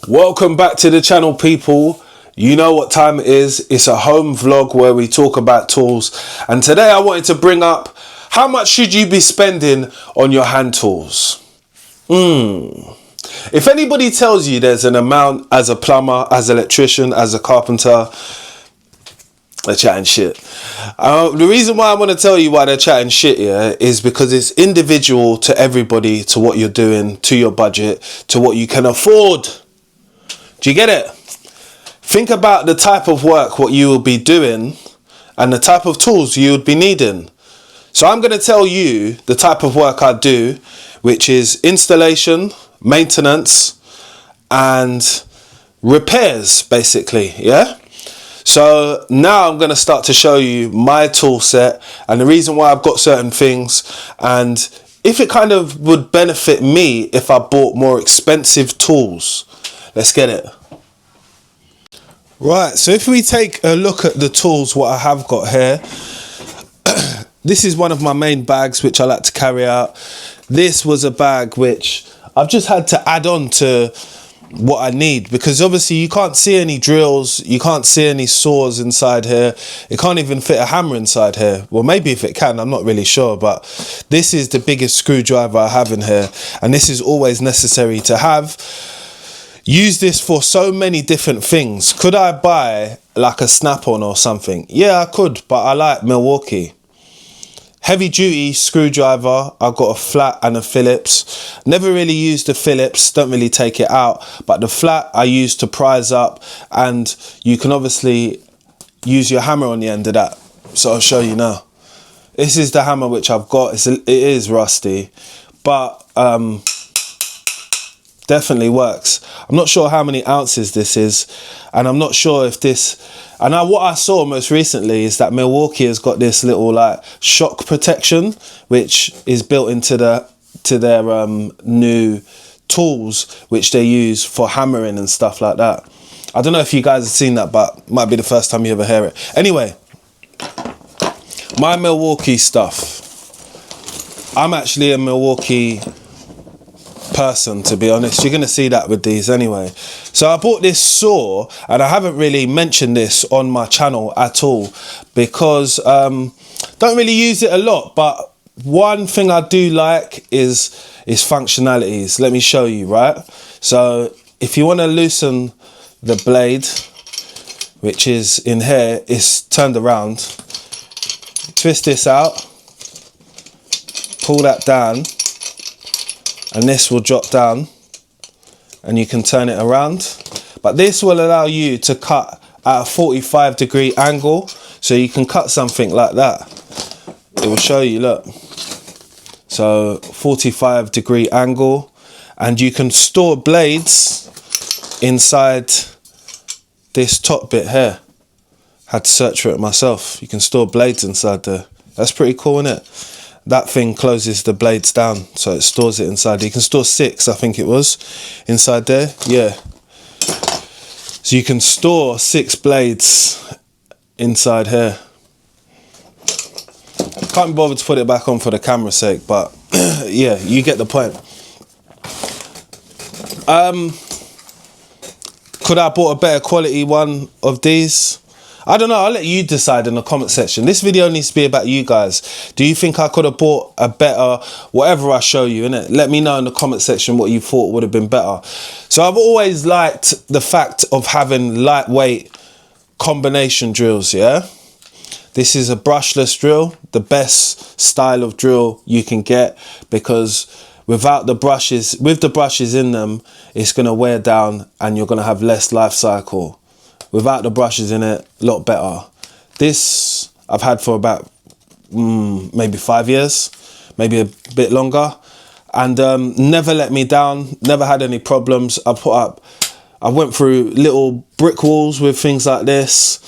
Welcome back to the channel, people. You know what time it is. It's a home vlog where we talk about tools, and today I wanted to bring up how much should you be spending on your hand tools. If anybody tells you there's an amount as a plumber, as an electrician, as a carpenter, they're chatting shit. The reason why I want to tell you why they're chatting shit here is because it's individual to everybody, to what you're doing, to your budget, to what you can afford. Do you get it? Think about the type of work, what you will be doing, and the type of tools you would be needing. So I'm going to tell you the type of work I do, which is installation, maintenance, and repairs, basically, yeah? So now I'm going to start to show you my tool set and the reason why I've got certain things, and if it kind of would benefit me if I bought more expensive tools. Let's get it. Right, so if we take a look at the tools, what I have got here, this is one of my main bags which I like to carry out. This was a bag which I've just had to add on to what I need, because obviously you can't see any drills, you can't see any saws inside here, it can't even fit a hammer inside here. Well, maybe if it can, I'm not really sure, but this is the biggest screwdriver I have in here, and this is always necessary to have. Use this for so many different things. Could I buy like a snap-on or something? Yeah, I could, but I like Milwaukee. Heavy duty screwdriver, I've got a flat and a Phillips. Never really used the Phillips, don't really take it out, but the flat I use to prise up, and you can obviously use your hammer on the end of that. So I'll show you now. This is the hammer which I've got. It is rusty, but definitely works. I'm not sure how many ounces this is, and I'm not sure if this, and what I saw most recently is that Milwaukee has got this little like shock protection which is built into their new tools which they use for hammering and stuff like that. I don't know if you guys have seen that, but it might be the first time you ever hear it. Anyway, my Milwaukee stuff. I'm actually a Milwaukee person, to be honest. You're gonna see that with these anyway. So I bought this saw, and I haven't really mentioned this on my channel at all because don't really use it a lot, but one thing I do like is functionalities. Let me show you, right? So if you want to loosen the blade, which is in here, it's turned around, twist this out, pull that down, and this will drop down and you can turn it around. But this will allow you to cut at a 45-degree angle, so you can cut something like that. It will show you, look. So 45-degree angle, and you can store blades inside this top bit here. Had to search for it myself. You can store blades inside there. That's pretty cool, isn't it? That thing closes the blades down, so it stores it inside. You can store 6, I think it was, inside there. Yeah. So you can store 6 blades inside here. Can't be bothered to put it back on for the camera's sake, but yeah, you get the point. Could I have bought a better quality one of these? I don't know, I'll let you decide in the comment section. This video needs to be about you guys. Do you think I could have bought a better, whatever I show you, innit? Let me know in the comment section what you thought would have been better. So I've always liked the fact of having lightweight combination drills, yeah? This is a brushless drill, the best style of drill you can get, because without the brushes, with the brushes in them, it's gonna wear down and you're gonna have less life cycle. Without the brushes in it, a lot better. This I've had for about maybe 5 years, maybe a bit longer, and never let me down, never had any problems. I went through little brick walls with things like this.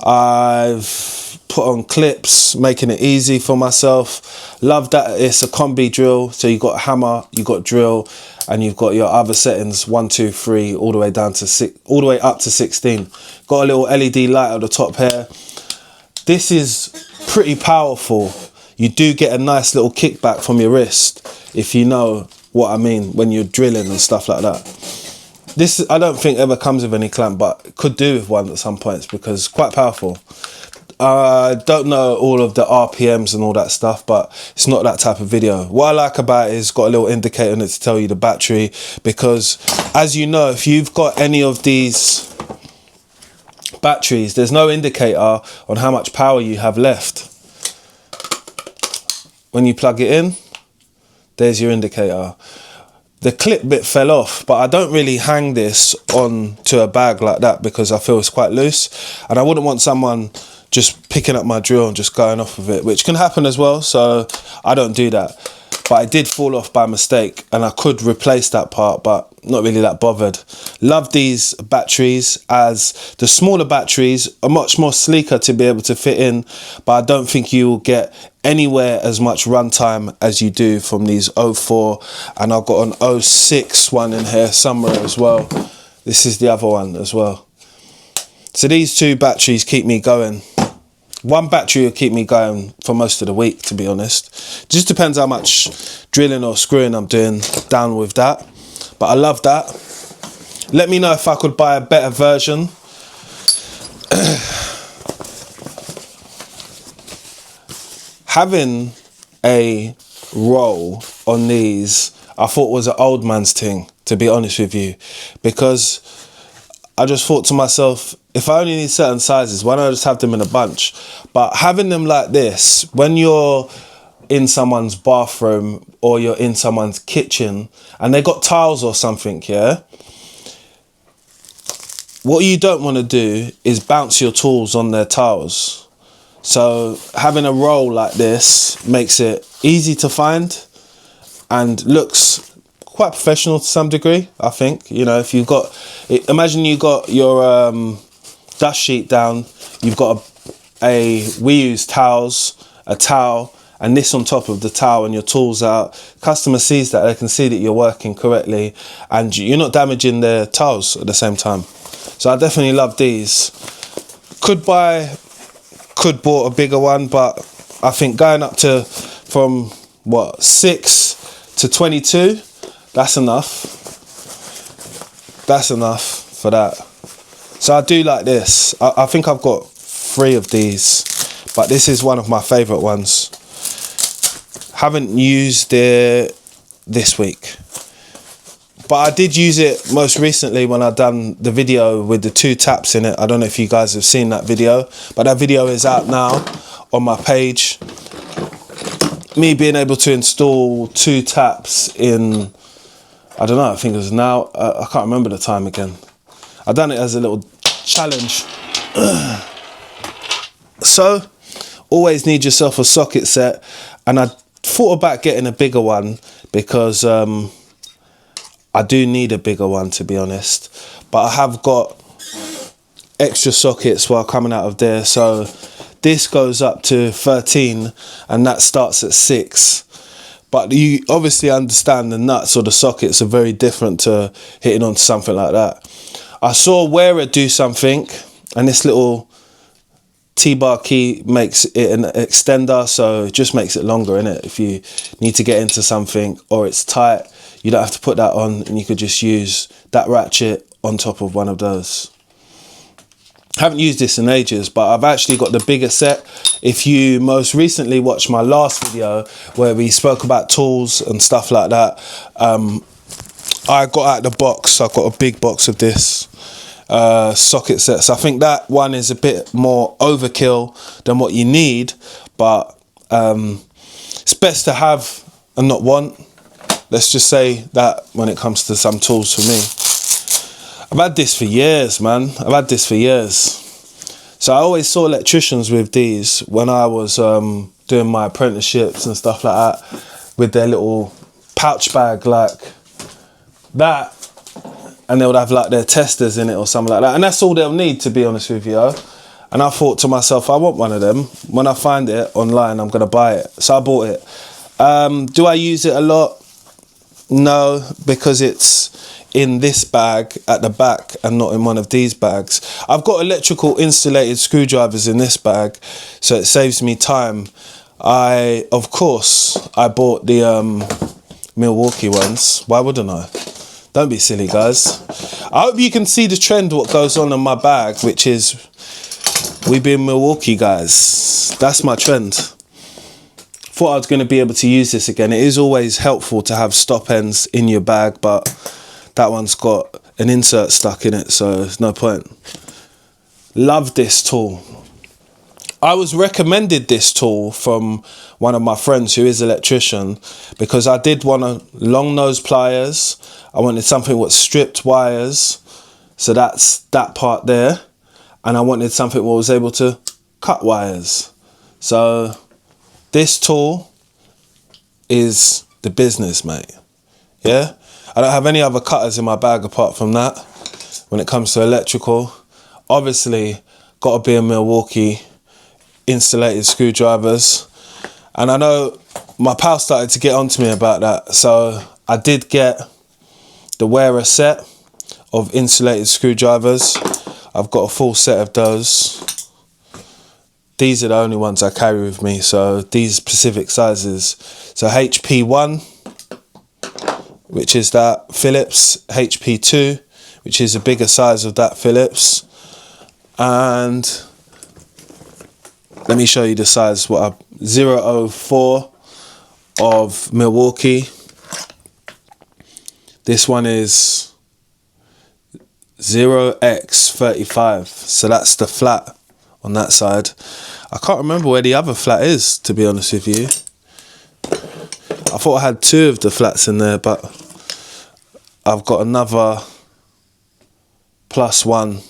I've put on clips, making it easy for myself. Love that it's a combi drill, so you got a hammer, you got drill, and you've got your other settings, 1, 2, 3, all the way down to 6, all the way up to 16. Got a little LED light at the top here. This is pretty powerful. You do get a nice little kickback from your wrist, if you know what I mean, when you're drilling and stuff like that. This I don't think ever comes with any clamp, but could do with one at some points because quite powerful. I don't know all of the RPMs and all that stuff, but it's not that type of video. What I like about it is got a little indicator on it to tell you the battery, because as you know, if you've got any of these batteries, there's no indicator on how much power you have left. When you plug it in, there's your indicator. The clip bit fell off, but I don't really hang this on to a bag like that because I feel it's quite loose, and I wouldn't want someone just picking up my drill and just going off of it, which can happen as well, so I don't do that. But it did fall off by mistake, and I could replace that part, but not really that bothered. Love these batteries, as the smaller batteries are much more sleeker to be able to fit in, but I don't think you will get anywhere as much runtime as you do from these 04, and I've got an 06 one in here somewhere as well. This is the other one as well. So these two batteries keep me going. One battery will keep me going for most of the week, to be honest. Just depends how much drilling or screwing I'm doing down with that. But I love that. Let me know if I could buy a better version. Having a roll on these, I thought was an old man's thing, to be honest with you. Because I just thought to myself, if I only need certain sizes, why don't I just have them in a bunch? But having them like this, when you're in someone's bathroom or you're in someone's kitchen and they got tiles or something, yeah? What you don't want to do is bounce your tools on their tiles. So having a roll like this makes it easy to find and looks quite professional to some degree, I think. You know, if you've got, imagine you got your dust sheet down, you've got we use towels, a towel, and this on top of the towel, and your tools out. Customer sees that, they can see that you're working correctly and you're not damaging their towels at the same time. So I definitely love these. Could bought a bigger one, but I think going up to from what, 6 to 22, that's enough. That's enough for that. So I do like this. I think I've got 3 of these, but this is one of my favourite ones. Haven't used it this week, but I did use it most recently when I done the video with the 2 taps in it. I don't know if you guys have seen that video, but that video is out now on my page. Me being able to install 2 taps in, I don't know, I think it was now, I can't remember the time again. I done it as a little challenge. So, always need yourself a socket set, and I thought about getting a bigger one because I do need a bigger one, to be honest. But I have got extra sockets while coming out of there, so this goes up to 13 and that starts at 6. But you obviously understand the nuts or the sockets are very different to hitting onto something like that. I saw Wearer do something, and this little T-bar key makes it an extender, so it just makes it longer, innit? If you need to get into something or it's tight, you don't have to put that on, and you could just use that ratchet on top of one of those. Haven't used this in ages, but I've actually got the bigger set. If you most recently watched my last video where we spoke about tools and stuff like that, I got out the box. I've got a big box of this socket set. So I think that one is a bit more overkill than what you need, but it's best to have and not want. Let's just say that when it comes to some tools for me. I've had this for years, man. I've had this for years. So I always saw electricians with these when I was doing my apprenticeships and stuff like that, with their little pouch bag like that, and they would have like their testers in it or something like that, and that's all they'll need, to be honest with you. And I thought to myself, I want one of them. When I find it online, I'm gonna buy it. So I bought it. Do I use it a lot? No, because it's in this bag at the back and not in one of these bags. I've got electrical insulated screwdrivers in this bag, so it saves me time. Of course I bought the Milwaukee ones. Why wouldn't I? Don't be silly, guys. I hope you can see the trend, what goes on in my bag, which is we be in Milwaukee, guys. That's my trend. Thought I was going to be able to use this again. It is always helpful to have stop ends in your bag, but that one's got an insert stuck in it, so there's no point. Love this tool. I was recommended this tool from one of my friends who is an electrician, because I did want a long nose pliers. I wanted something with stripped wires, so that's that part there, and I wanted something where I was able to cut wires. So this tool is the business, mate. Yeah, I don't have any other cutters in my bag apart from that. When it comes to electrical, obviously got to be in Milwaukee insulated screwdrivers, and I know my pal started to get onto me about that, so I did get the wearer set of insulated screwdrivers. I've got a full set of those. These are the only ones I carry with me, so these specific sizes. So HP1, which is that Phillips, HP2, which is a bigger size of that Phillips, and let me show you the size. 004 of Milwaukee. This one is 0x35, so that's the flat on that side. I can't remember where the other flat is, to be honest with you. I thought I had two of the flats in there, but I've got another +1.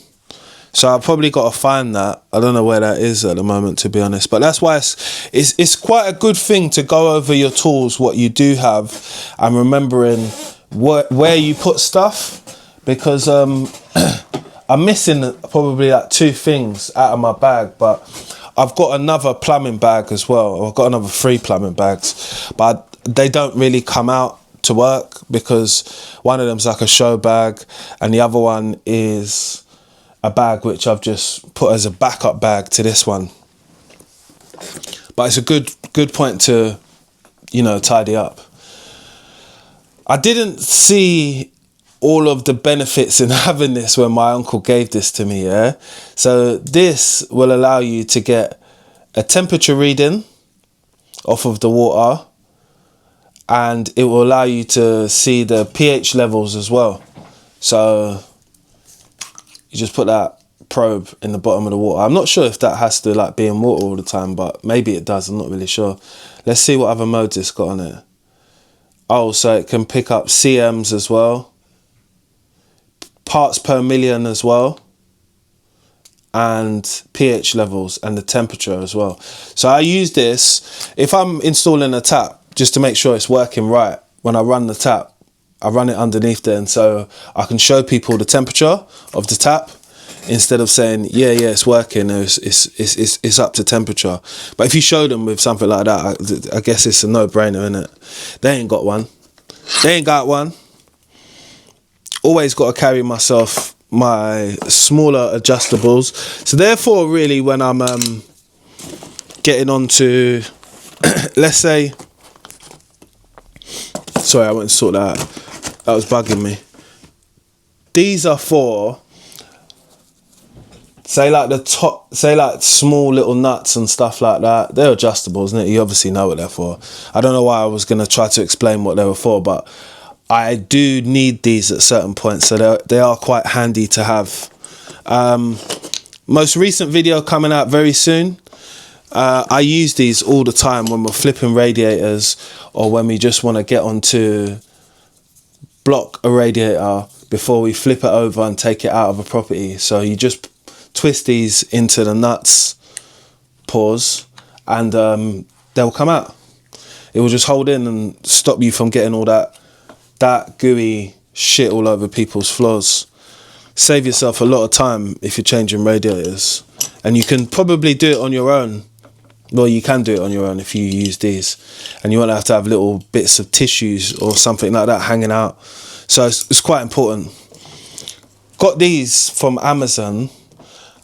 So I've probably got to find that. I don't know where that is at the moment, to be honest. But that's why it's quite a good thing to go over your tools, what you do have, and remembering where you put stuff, because I'm missing probably like 2 things out of my bag, but I've got another plumbing bag as well. I've got another 3 plumbing bags, but they don't really come out to work because one of them's like a show bag and the other one is a bag which I've just put as a backup bag to this one. But it's a good point to, you know, tidy up. I didn't see all of the benefits in having this when my uncle gave this to me, yeah? So this will allow you to get a temperature reading off of the water, and it will allow you to see the pH levels as well. So you just put that probe in the bottom of the water. I'm not sure if that has to like be in water all the time, but maybe it does. I'm not really sure. Let's see what other modes it's got on it. Oh, so it can pick up CMs as well, parts per million as well, and pH levels and the temperature as well. So I use this if I'm installing a tap, just to make sure it's working right. When I run the tap, I run it underneath there, and so I can show people the temperature of the tap instead of saying, yeah, it's working, it's up to temperature. But if you show them with something like that, I guess it's a no-brainer, isn't it? They ain't got one. Always got to carry myself my smaller adjustables. So therefore, really, when I'm getting on to, let's say, sorry, I went to sort that out. That was bugging me. These are for, say like small little nuts and stuff like that. They're adjustable, isn't it? You obviously know what they're for. I don't know why I was going to try to explain what they were for, but I do need these at certain points, so they are quite handy to have. Most recent video coming out very soon. I use these all the time when we're flipping radiators, or when we just want to get onto block a radiator before we flip it over and take it out of a property. So you just twist these into the nuts, pause, and they'll come out. It will just hold in and stop you from getting all that gooey shit all over people's floors. Save yourself a lot of time if you're changing radiators, and you can probably do it on your own. Well, you can do it on your own if you use these, and you won't have to have little bits of tissues or something like that hanging out. So it's quite important. Got these from Amazon,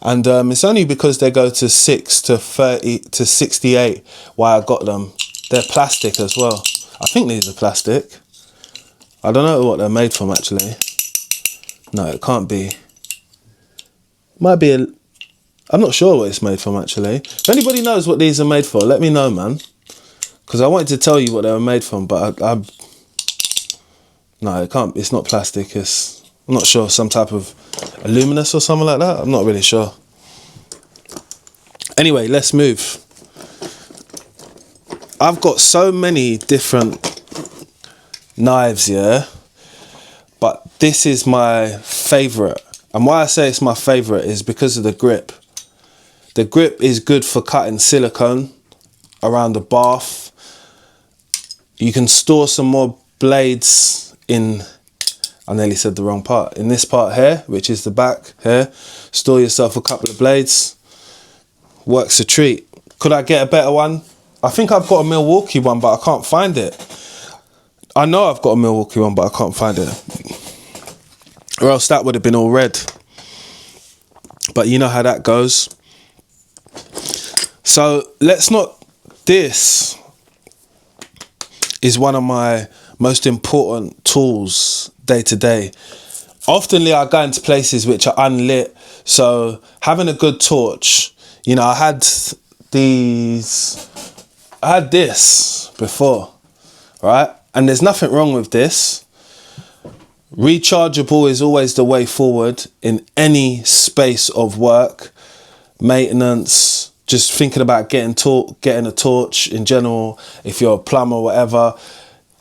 and it's only because they go to 6 to 30 to 68 why I got them. They're plastic as well. I think these are plastic. I don't know what they're made from actually. No, it can't be. Might be a... I'm not sure what it's made from actually. If anybody knows what these are made for, let me know, man. Because I wanted to tell you what they were made from, but no, it can't. It's not plastic. I'm not sure, some type of aluminous or something like that. I'm not really sure. Anyway, let's move. I've got so many different knives, yeah, but this is my favorite. And why I say it's my favorite is because of the grip. The grip is good for cutting silicone around the bath. You can store some more blades in, I nearly said the wrong part, in this part here, which is the back here. Store yourself a couple of blades. Works a treat. Could I get a better one? I think I've got a Milwaukee one, but I can't find it. I know I've got a Milwaukee one, but I can't find it. Or else that would have been all red. But you know how that goes. So let's not... This is one of my most important tools day to day. Oftenly I go into places which are unlit. So having a good torch... You know, I had this before, right? And there's nothing wrong with this. Rechargeable is always the way forward in any space of work, maintenance, just thinking about getting a torch in general, if you're a plumber or whatever,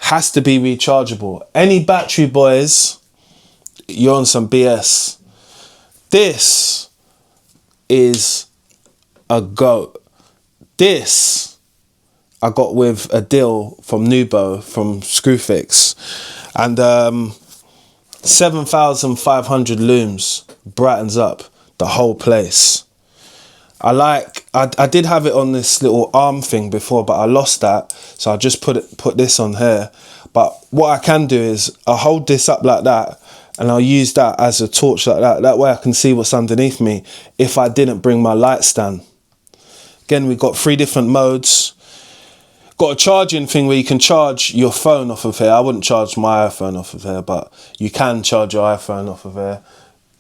has to be rechargeable. Any battery, boys, you're on some BS. This is a goat. This I got with a deal from Nubo from Screwfix, and 7,500 looms brightens up the whole place. I did have it on this little arm thing before, but I lost that, so I just put this on here. But what I can do is I'll hold this up like that, and I'll use that as a torch like that. That way I can see what's underneath me if I didn't bring my light stand. Again, we've got 3 different modes. Got a charging thing where you can charge your phone off of here. I wouldn't charge my iPhone off of here, but you can charge your iPhone off of here.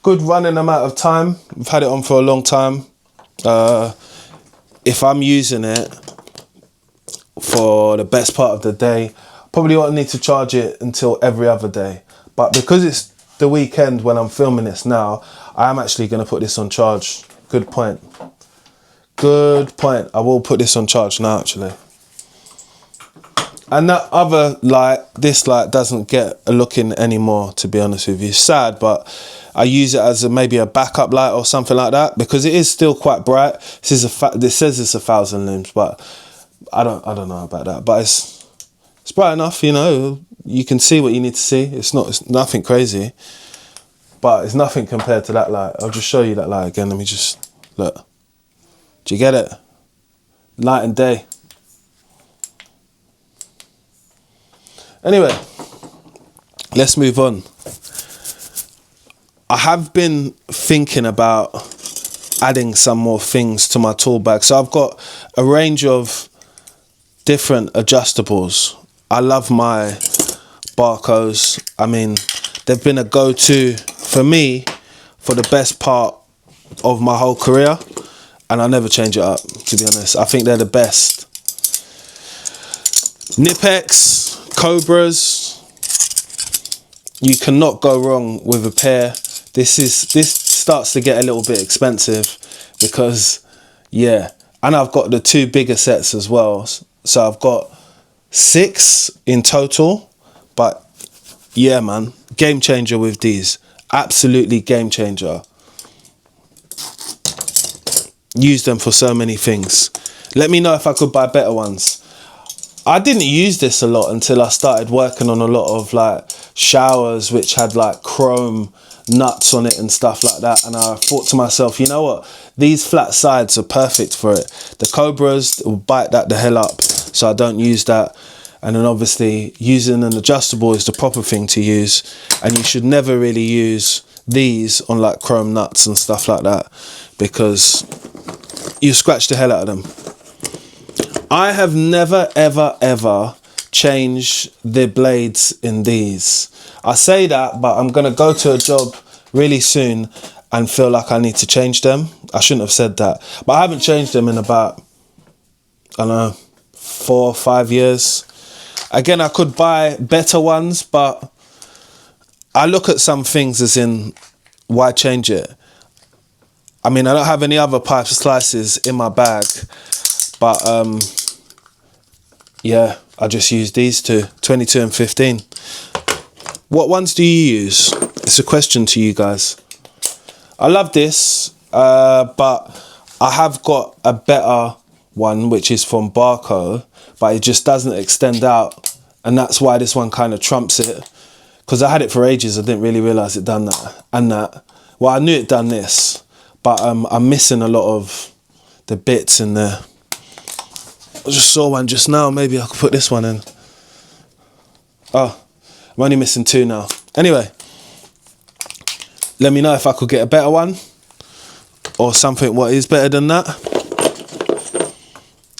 Good running amount of time. We've had it on for a long time. If I'm using it for the best part of the day, probably won't need to charge it until every other day. But because it's the weekend when I'm filming this now, I am actually going to put this on charge. Good point. Good point. I will put this on charge now, actually. And that other light, this light doesn't get a look in anymore, to be honest with you. Sad, but I use it as maybe a backup light or something like that, because it is still quite bright. This says it's 1,000 looms, but I don't know about that. But it's bright enough, you know. You can see what you need to see. It's nothing crazy, but it's nothing compared to that light. I'll just show you that light again. Let me just look. Do you get it? Night and day. Anyway, let's move on. I have been thinking about adding some more things to my tool bag. So I've got a range of different adjustables. I love my Barcos. I mean, they've been a go-to for me for the best part of my whole career. And I never change it up, to be honest. I think they're the best. Nipex, Cobras. You cannot go wrong with a pair. This starts to get a little bit expensive because, yeah. And I've got the 2 bigger sets as well. So I've got 6 in total. But yeah, man, game changer with these. Absolutely game changer. Use them for so many things. Let me know if I could buy better ones. I didn't use this a lot until I started working on a lot of like showers which had like chrome nuts on it and stuff like that, and I thought to myself, you know what, these flat sides are perfect for it. The Cobras will bite that the hell up, so I don't use that. And then obviously using an adjustable is the proper thing to use, and you should never really use these on like chrome nuts and stuff like that, because you scratch the hell out of them. I have never ever change the blades in these. I say that, but I'm gonna go to a job really soon and feel like I need to change them. I shouldn't have said that, but I haven't changed them in about, I don't know, 4 or 5 years. Again, I could buy better ones, but I look at some things as in, why change it? I mean, I don't have any other pipe slices in my bag, but yeah, I just use these two, 22 and 15. What ones do you use? It's a question to you guys. I love this, but I have got a better one, which is from Barco, but it just doesn't extend out, and that's why this one kind of trumps it. Because I had it for ages, I didn't really realise it done that and that. Well, I knew it done this, but I'm missing a lot of the bits in there. I just saw one just now, maybe I could put this one in. Oh, I'm only missing 2 now. Anyway, let me know if I could get a better one or something what is better than that.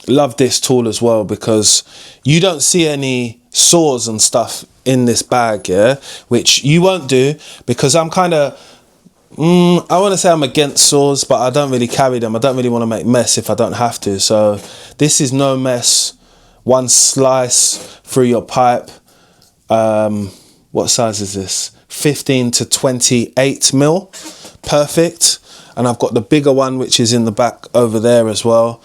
Love this tool as well, because you don't see any saws and stuff in this bag, yeah, which you won't do, because I'm kind of I want to say I'm against saws, but I don't really carry them. I don't really want to make mess if I don't have to. So this is no mess. One slice through your pipe. What size is this? 15 to 28 mil. Perfect. And I've got the bigger one, which is in the back over there as well.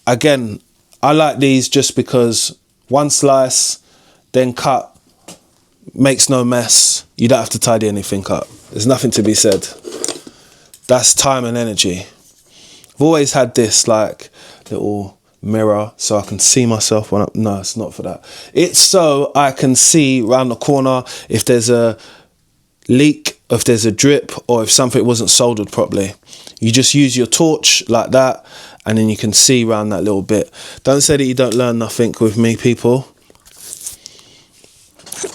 Again, I like these just because one slice, then cut, makes no mess. You don't have to tidy anything up. There's nothing to be said. That's time and energy. I've always had this like little mirror so I can see myself when I'm... No, it's not for that. It's so I can see round the corner if there's a leak, if there's a drip, or if something wasn't soldered properly. You just use your torch like that, and then you can see around that little bit. Don't say that you don't learn nothing with me, people.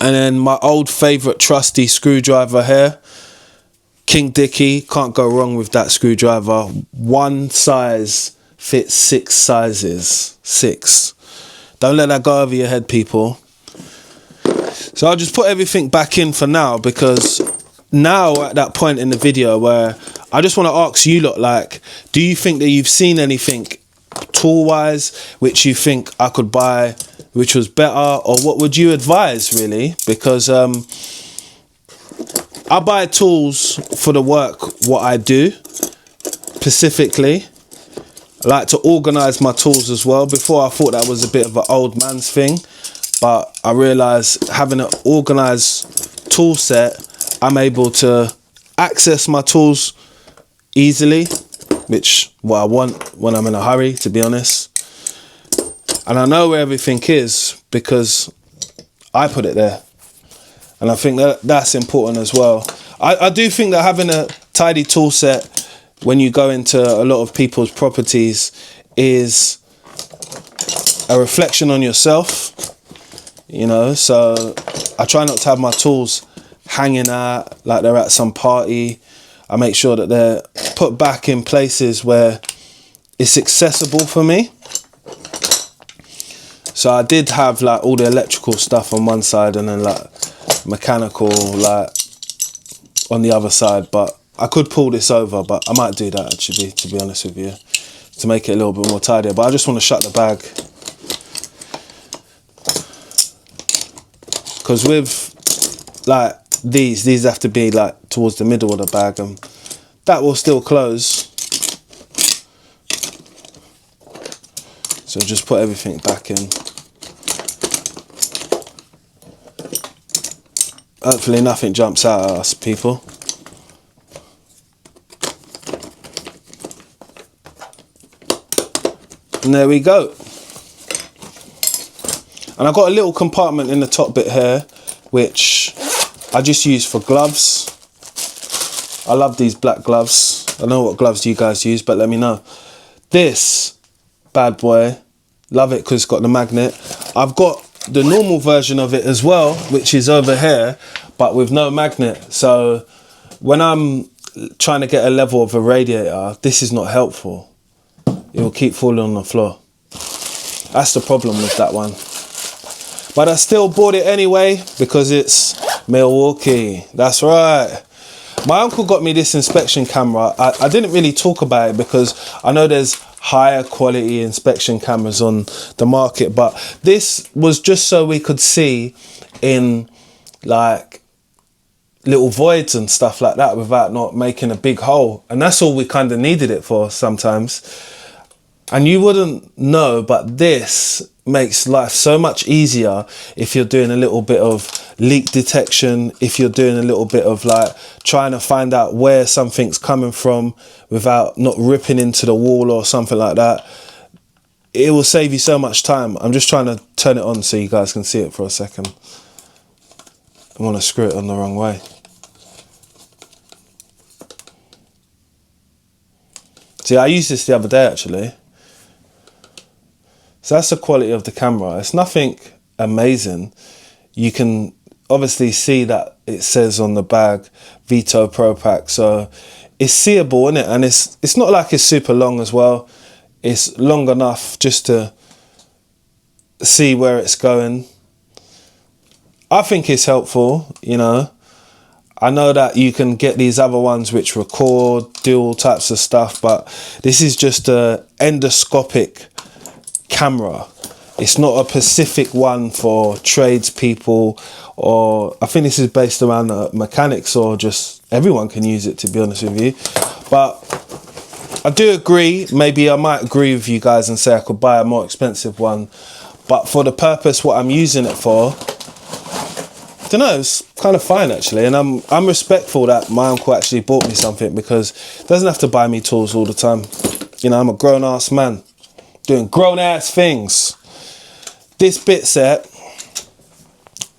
And then my old favourite trusty screwdriver here, King Dicky. Can't go wrong with that screwdriver. One size fits 6 sizes. 6. Don't let that go over your head, people. So I'll just put everything back in for now, because now we're at that point in the video where I just want to ask you lot, like, do you think that you've seen anything tool wise which you think I could buy which was better, or what would you advise, really? Because I buy tools for the work what I do specifically. I like to organise my tools as well. Before I thought that was a bit of an old man's thing, but I realised having an organised tool set, I'm able to access my tools easily, which what I want when I'm in a hurry, to be honest. And I know where everything is because I put it there. And I think that that's important as well. I do think that having a tidy tool set when you go into a lot of people's properties is a reflection on yourself, you know. So I try not to have my tools hanging out like they're at some party. I make sure that they're put back in places where it's accessible for me. So I did have like all the electrical stuff on one side and then like mechanical like on the other side, but I could pull this over, but I might do that actually, to be honest with you, to make it a little bit more tidier. But I just want to shut the bag, because with like these have to be like towards the middle of the bag, and that will still close. So just put everything back in. Hopefully nothing jumps out at us, people. And there we go. And I've got a little compartment in the top bit here, which I just use for gloves. I love these black gloves. I don't know what gloves you guys use, but let me know. This bad boy, love it because it's got the magnet. I've got the normal version of it as well, which is over here, but with no magnet. So when I'm trying to get a level of a radiator, this is not helpful. It will keep falling on the floor. That's the problem with that one. But I still bought it anyway because it's Milwaukee. That's right. My uncle got me this inspection camera. I didn't really talk about it because I know there's higher quality inspection cameras on the market, but this was just so we could see in like little voids and stuff like that without not making a big hole. And that's all we kind of needed it for sometimes. And you wouldn't know, but this makes life so much easier if you're doing a little bit of leak detection, if you're doing a little bit of like trying to find out where something's coming from without not ripping into the wall or something like that. It will save you so much time. I'm just trying to turn it on so you guys can see it for a second. I want to screw it on the wrong way. See, I used this the other day actually. So that's the quality of the camera. It's nothing amazing. You can obviously see that it says on the bag Vito Pro Pack, so it's seeable, isn't it? And it's not like it's super long as well. It's long enough just to see where it's going. I think it's helpful, you know. I know that you can get these other ones which record, do all types of stuff, but this is just a endoscopic camera. It's not a specific one for tradespeople, or I think this is based around mechanics, or just everyone can use it, to be honest with you. But I do agree, maybe I might agree with you guys and say I could buy a more expensive one, but for the purpose what I'm using it for, I don't know, it's kind of fine actually. And I'm respectful that my uncle actually bought me something, because he doesn't have to buy me tools all the time. You know, I'm a grown ass man doing grown ass things. This bit set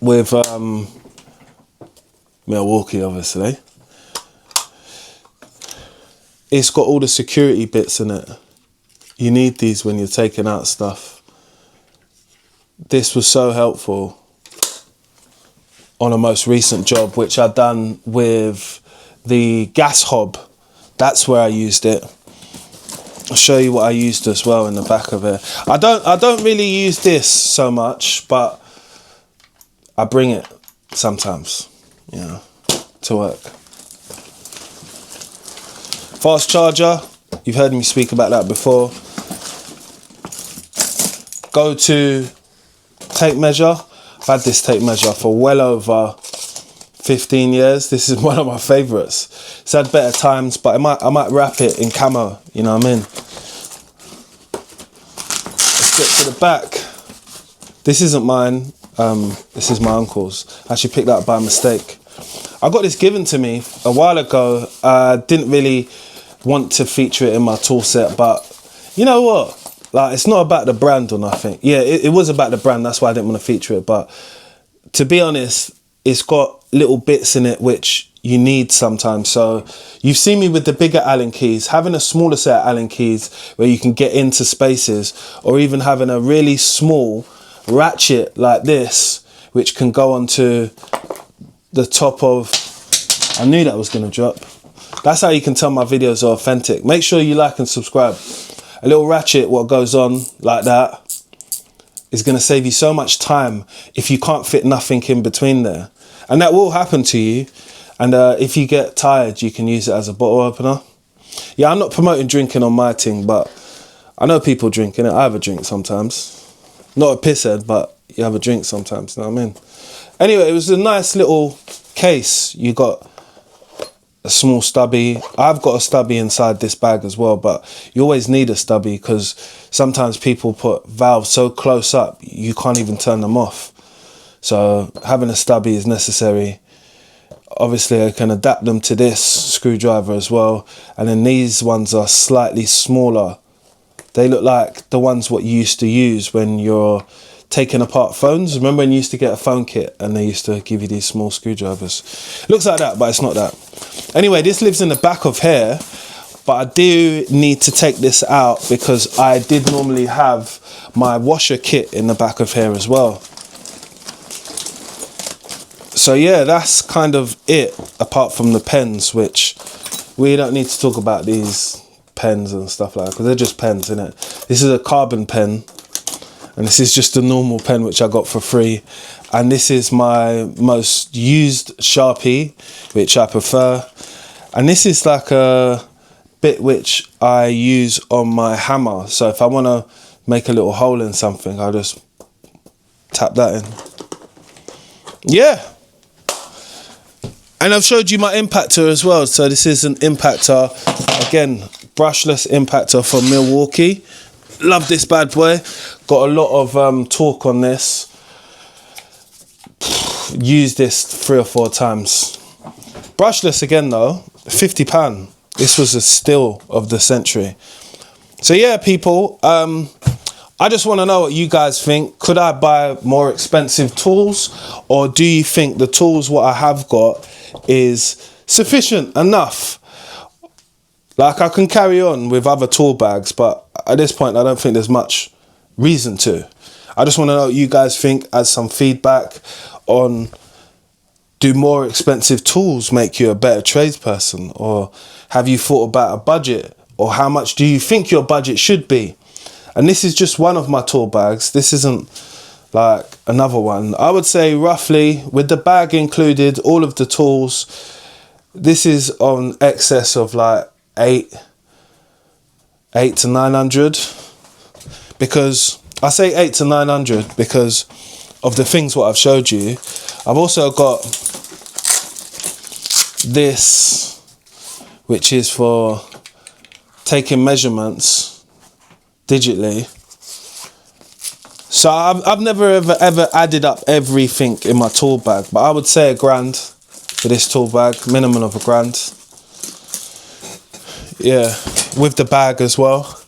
with Milwaukee, obviously, it's got all the security bits in it. You need these when you're taking out stuff. This was so helpful on a most recent job, which I've done with the gas hob. That's where I used it. I'll show you what I used as well in the back of it. I don't really use this so much, but I bring it sometimes, you know, to work. Fast charger, you've heard me speak about that before. Go to tape measure. I've had this tape measure for well over 15 years. This is one of my favourites. It's had better times, but I might wrap it in camo, you know what I mean? Let's get to the back. This isn't mine, this is my uncle's. I actually picked that up by mistake. I got this given to me a while ago. I didn't really want to feature it in my tool set, but you know what? Like, it's not about the brand or nothing. Yeah, it was about the brand, that's why I didn't want to feature it, but to be honest, it's got little bits in it which you need sometimes. So you've seen me with the bigger Allen keys, having a smaller set of Allen keys where you can get into spaces, or even having a really small ratchet like this which can go onto the top of, I knew that was going to drop. That's how you can tell my videos are authentic. Make sure you like and subscribe. A little ratchet, what goes on like that, is going to save you so much time if you can't fit nothing in between there. And that will happen to you. And if you get tired, you can use it as a bottle opener. Yeah, I'm not promoting drinking on my thing, but I know people drinking it. I have a drink sometimes. Not a pisshead, but you have a drink sometimes, you know what I mean? Anyway, it was a nice little case. You got a small stubby. I've got a stubby inside this bag as well, but you always need a stubby because sometimes people put valves so close up you can't even turn them off. So having a stubby is necessary. Obviously I can adapt them to this screwdriver as well, and then these ones are slightly smaller. They look like the ones what you used to use when you're taking apart phones. Remember when you used to get a phone kit and they used to give you these small screwdrivers? Looks like that, but it's not that. Anyway, this lives in the back of here, but I do need to take this out because I did normally have my washer kit in the back of here as well. So yeah, that's kind of it, apart from the pens, which we don't need to talk about these pens and stuff like that because they're just pens, innit? This is a carbon pen, And this is just a normal pen which I got for free. And this is my most used Sharpie, which I prefer. And this is like a bit which I use on my hammer. So if I want to make a little hole in something, I'll just tap that in. Yeah. And I've showed you my impactor as well. So this is an impactor, again, brushless impactor from Milwaukee. Love this bad boy. Got a lot of torque on this. Used this 3 or 4 times. Brushless again though, £50. This was a steal of the century. So yeah, people, I just want to know what you guys think. Could I buy more expensive tools, or do you think the tools what I have got is sufficient enough? Like, I can carry on with other tool bags, but at this point I don't think there's much reason to. I just want to know what you guys think, as some feedback on, do more expensive tools make you a better tradesperson, or have you thought about a budget, or how much do you think your budget should be? And this is just one of my tool bags. This isn't like another one. I would say roughly, with the bag included, all of the tools, this is on excess of like 8 to 900. Because I say 8 to 900 because of the things what I've showed you. I've also got this, which is for taking measurements digitally. So I've never ever added up everything in my tool bag, but I would say £1,000 for this tool bag, minimum of £1,000. Yeah, with the bag as well.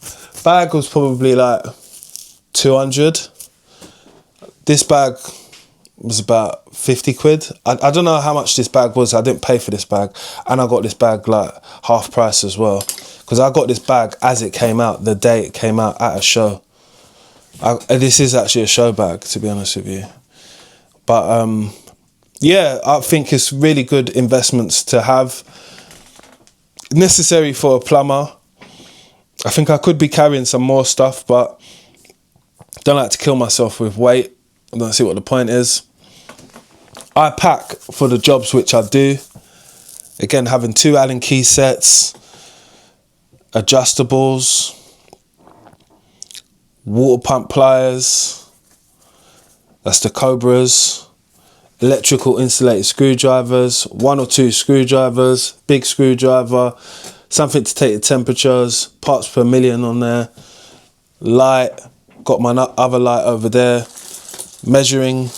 Bag was probably like 200. This bag was about 50 quid. I don't know how much this bag was. I didn't pay for this bag, and I got this bag like half price as well, because I got this bag as it came out, the day it came out at a show. This is actually a show bag, to be honest with you. But yeah, I think it's really good investments to have. Necessary for a plumber. I think I could be carrying some more stuff, but don't like to kill myself with weight. I don't see what the point is. I pack for the jobs which I do. Again, having 2 Allen key sets, adjustables, water pump pliers, that's the Cobras, electrical insulated screwdrivers, 1 or 2 screwdrivers, big screwdriver, something to take the temperatures, parts per million on there, light, got my other light over there, measuring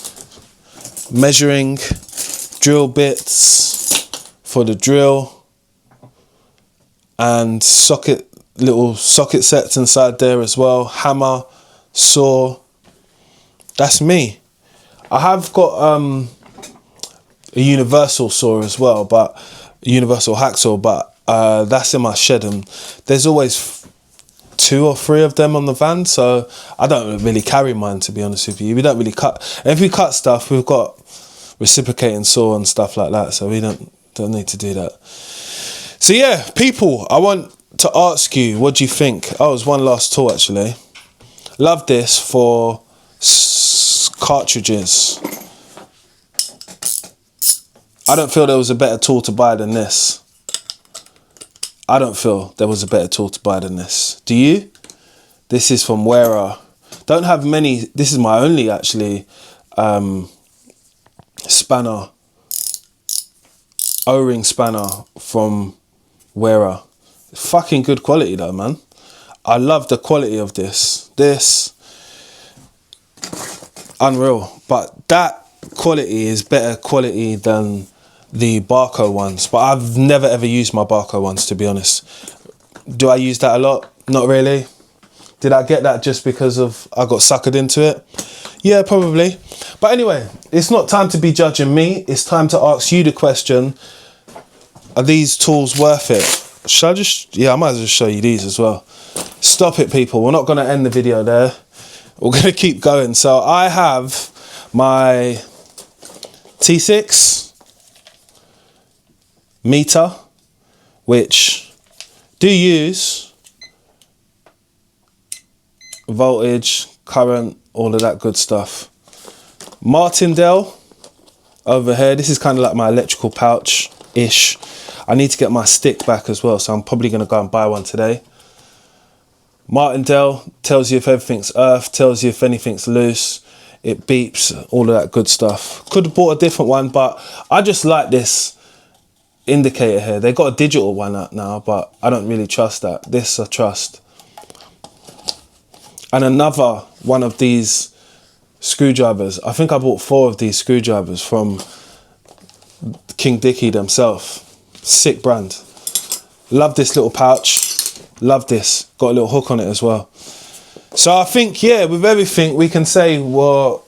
drill bits for the drill, and little socket sets inside there as well, hammer, saw. That's me. I have got a universal saw as well, but a universal hacksaw, but that's in my shed, and there's always 2 or 3 of them on the van, so I don't really carry mine, to be honest with you. We don't really cut. And if we cut stuff, we've got reciprocating saw and stuff like that, so we don't need to do that. So yeah, people, I want to ask you, what do you think? Oh, there's one last tool actually. Love this for cartridges. I don't feel there was a better tool to buy than this. I don't feel there was a better tool to buy than this. Do you? This is from Wearer. Don't have many. This is my only actually spanner, O-ring spanner from Wearer. Fucking good quality though, man. I love the quality of this. Unreal. But that quality is better quality than the Barco ones. But I've never ever used my Barco ones, to be honest. Do I use that a lot? Not really. Did I get that just because of I got suckered into it? Yeah, probably. But anyway, it's not time to be judging me. It's time to ask you the question. Are these tools worth it? Should I just... Yeah, I might as well show you these as well. Stop it, people. We're not going to end the video there. We're going to keep going. So I have my T6 meter, which do use voltage, current, all of that good stuff. Martindale over here. This is kind of like my electrical pouch-ish. I need to get my stick back as well, so I'm probably going to go and buy one today. Martindale tells you if everything's earth, tells you if anything's loose, it beeps, all of that good stuff. Could have bought a different one, but I just like this indicator here. They got a digital one out now, but I don't really trust that. This I trust. And another one of these screwdrivers. I think I bought 4 of these screwdrivers from King Dicky themselves. Sick brand. Love this little pouch. Love this. Got a little hook on it as well. So I think, yeah, with everything we can say we're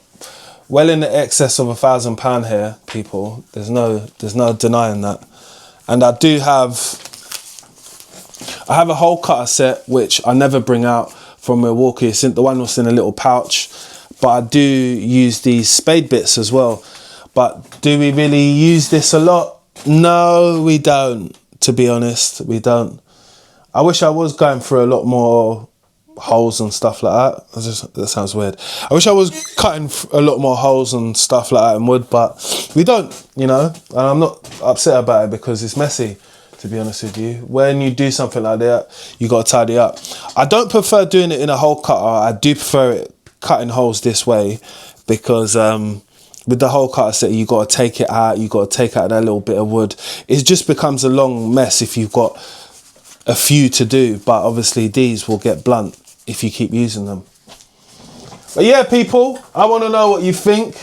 well in the excess of £1,000 here, people. There's no denying that. And I have a hole cutter set which I never bring out from Milwaukee. It's the one was in a little pouch, but I do use these spade bits as well. But do we really use this a lot? No, we don't. To be honest, we don't. I wish I was going through a lot more holes and stuff like that. That sounds weird. I wish I was cutting a lot more holes and stuff like that in wood, but we don't, you know. And I'm not upset about it because it's messy, to be honest with you. When you do something like that, you got to tidy up. I don't prefer doing it in a hole cutter. I do prefer it cutting holes this way because with the hole cutter set, you got to take it out. You got to take out that little bit of wood. It just becomes a long mess if you've got a few to do, but obviously these will get blunt if you keep using them. But yeah, people, I want to know what you think.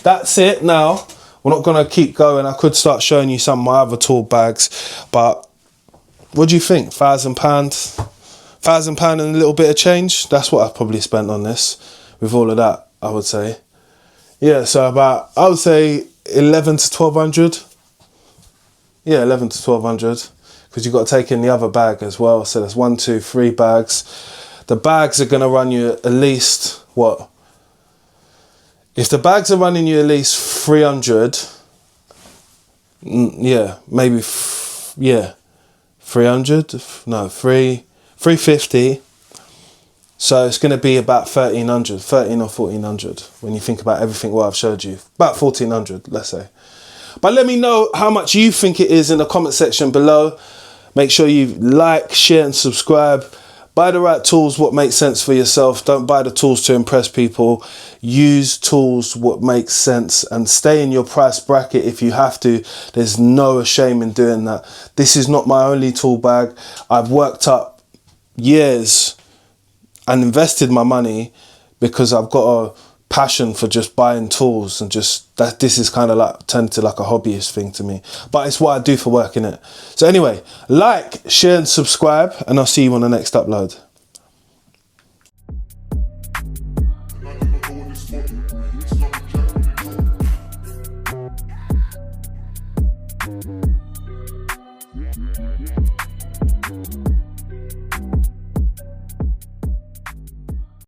That's it now. We're not going to keep going. I could start showing you some of my other tool bags, but what do you think? £1,000 and a little bit of change? That's what I've probably spent on this with all of that, I would say. Yeah, so about, I would say 11 to 1200. Yeah, 11 to 1200. Because you've got to take in the other bag as well. So there's 1, 2, 3 bags. The bags are going to run you at least, what? If the bags are running you at least 300, yeah, maybe, yeah, 300, no, 350. So it's going to be about 1300, 13 or 1400 when you think about everything what I've showed you. About 1400, let's say. But let me know how much you think it is in the comment section below. Make sure you like, share and subscribe. Buy the right tools, what makes sense for yourself. Don't buy the tools to impress people. Use tools what makes sense and stay in your price bracket if you have to. There's no shame in doing that. This is not my only tool bag. I've worked up years and invested my money because I've got a passion for just buying tools and just that. This is kind of like turned to like a hobbyist thing to me, but it's what I do for work, innit? So anyway, like, share and subscribe, and I'll see you on the next upload.